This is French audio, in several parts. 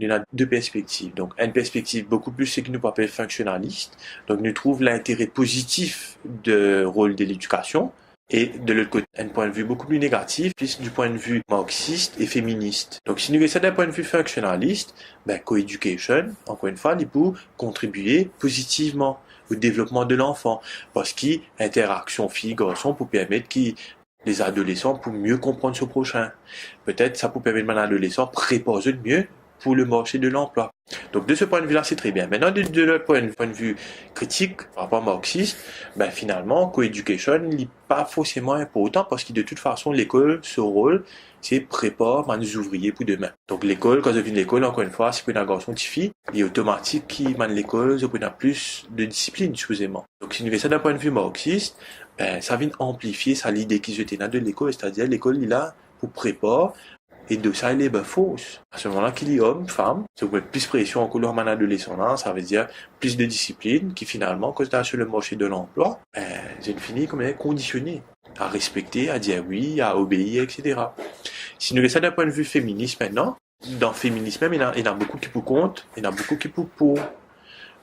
Il y en a deux perspectives. Donc, une perspective beaucoup plus ce que nous appelons fonctionnaliste. Donc, nous trouvons l'intérêt positif du rôle de l'éducation. Et de l'autre côté, un point de vue beaucoup plus négatif, plus du point de vue marxiste et féministe. Donc, si nous regardons d'un point de vue fonctionnaliste, co-education, encore une fois, il peut contribuer positivement au développement de l'enfant. Parce qu'interaction fille-garçon pour permettre les adolescents pour mieux comprendre ce prochain. Peut-être ça peut permettre à l'adolescent de préparer mieux pour le marché de l'emploi. Donc de ce point de vue-là, c'est très bien. Maintenant, de le point de vue critique, par rapport marxiste, finalement, co-education n'est pas forcément important parce que de toute façon, l'école, ce rôle, c'est préparer les ouvriers pour demain. Donc l'école, quand je viens de l'école, encore une fois, c'est pour un garçon de fille, il est automatique qu'il mène l'école, je peux plus de discipline, supposément. Donc si nous voyons ça d'un point de vue marxiste, ça vient amplifier ça l'idée qu'ils étaient là de l'école, c'est-à-dire l'école est là pour préparer. Et de ça, il est fausse. À ce moment-là, qu'il y ait homme, femme, ça peut être plus pression en couleur man adolescent là, ça veut dire plus de discipline qui finalement, quand tu es sur le marché de l'emploi, c'est fini comme est conditionné à respecter, à dire oui, à obéir, etc. Si nous regardons ça d'un point de vue féministe maintenant, dans le féminisme, il y en a beaucoup qui pour contre, il y en a beaucoup qui pour.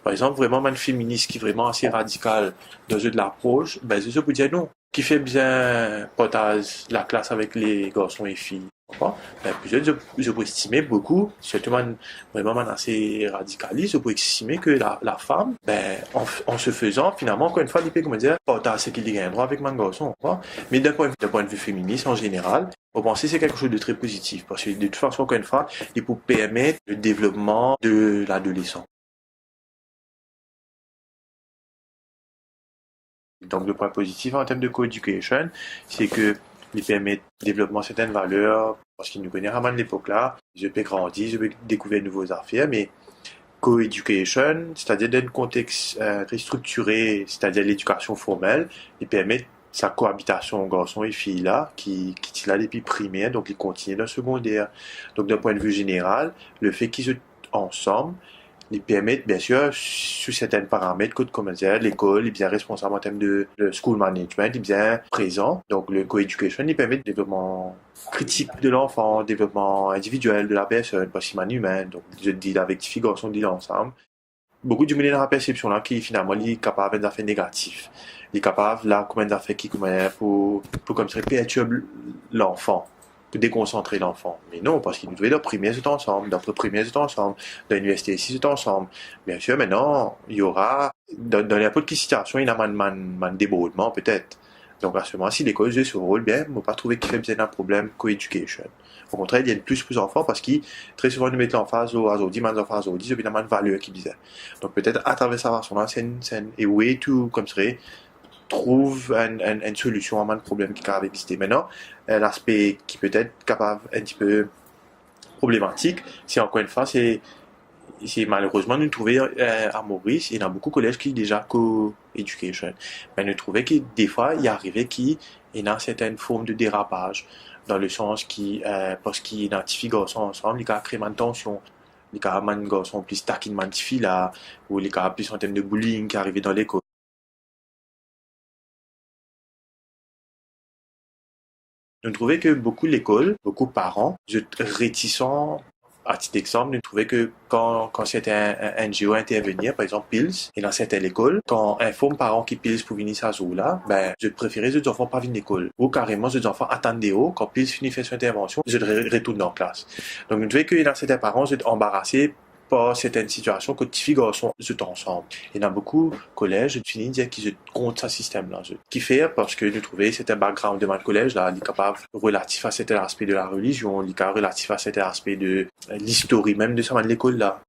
Par exemple, vraiment, un féministe qui est vraiment assez radical dans de l'approche, c'est ça pour dire non. Qui fait bien partage la classe avec les garçons et filles. Peut-être je peux estimer beaucoup, surtout vraiment assez radicaliste, je peux estimer que la femme, en se faisant, finalement, encore une fois, il peut partage ce qu'il a un droit avec mon garçon. Mais d'un point de vue féministe en général, on pense que c'est quelque chose de très positif, parce que de toute façon, encore une fois, il peut permettre le développement de l'adolescent. Donc, le point positif en termes de co-education, c'est que il permet de développer certaines valeurs, parce qu'il nous connaît vraiment de l'époque là, je peux grandir, je peux découvrir de nouveaux affaires, mais co-education, c'est-à-dire dans un contexte très structuré, c'est-à-dire l'éducation formelle, il permet sa cohabitation garçons et filles là, qui est là depuis primaire, donc il continue dans le secondaire. Donc d'un point de vue général, le fait qu'ils soient ensemble, ils permettent, bien sûr, sous certains paramètres, comme l'école est bien responsable en termes de school management, est bien présent. Donc, le co-education, il permet le développement critique de l'enfant, le développement individuel de la personne, parce qu'il est humain. Donc, je dis avec filles, garçons, dit ensemble. Beaucoup de monde dans la perception là, qui finalement, il est capable d'un affaires négatif. Il est capable, là, combien d'affaires qui, pour comme ça, perturber l'enfant, pour déconcentrer l'enfant. Mais non, parce qu'ils nous doivent primaire tout ensemble, d'après primaire tout ensemble, dans l'université ici tout ensemble. Bien sûr, maintenant, il y aura, dans n'importe quelle situation, il y a un débordement peut-être. Donc à ce moment, si l'école joue ce rôle, bien, on ne va pas trouver qu'il fait bien un problème co-education. Au contraire, il y a de plus d'enfants parce qu'ils, très souvent, nous mettent l'enfant aux autres, enfants aux autres, évidemment, une valeur qui disait. Donc peut-être à travers sa façon-là, c'est une way to, comme ça, trouve une solution à un problème qui a existé. Maintenant, l'aspect qui peut être capable un petit peu problématique, c'est encore une fois, c'est malheureusement nous trouver à Maurice, il y a beaucoup de collèges qui déjà co-education. Mais nous trouvons que des fois, il y arrivait qu'il y a certaines formes de dérapage, dans le sens qui, parce qu'ils identifient garçons ensemble, ils créent une tension. Les cas de garçons plus taquin de filles là, ou les cas plus en termes de bullying qui arrivait dans l'école. Nous trouvons que beaucoup l'école, beaucoup de parents, réticents, à titre d'exemple, nous trouvons que quand c'était un NGO intervenir, par exemple PILS, et dans certaines écoles, quand informe parents qui PILS pour venir à ce là, je préférais les enfants pas venir à l'école. Ou carrément, les enfants attendent haut, quand PILS finit faire son intervention, je retourne en classe. Donc nous trouvons que dans certains parents, ils sont embarrassés par certaines situations que les filles et garçons sont ensemble. Et dans beaucoup de collèges, je finis de dire qu'ils sont contre ce système-là. Qui fait parce que nous trouvons c'est un background de mon collège, là, il est capable relatif à cet aspect de la religion, il est relatif à cet aspect de l'histoire même de ça de l'école, là.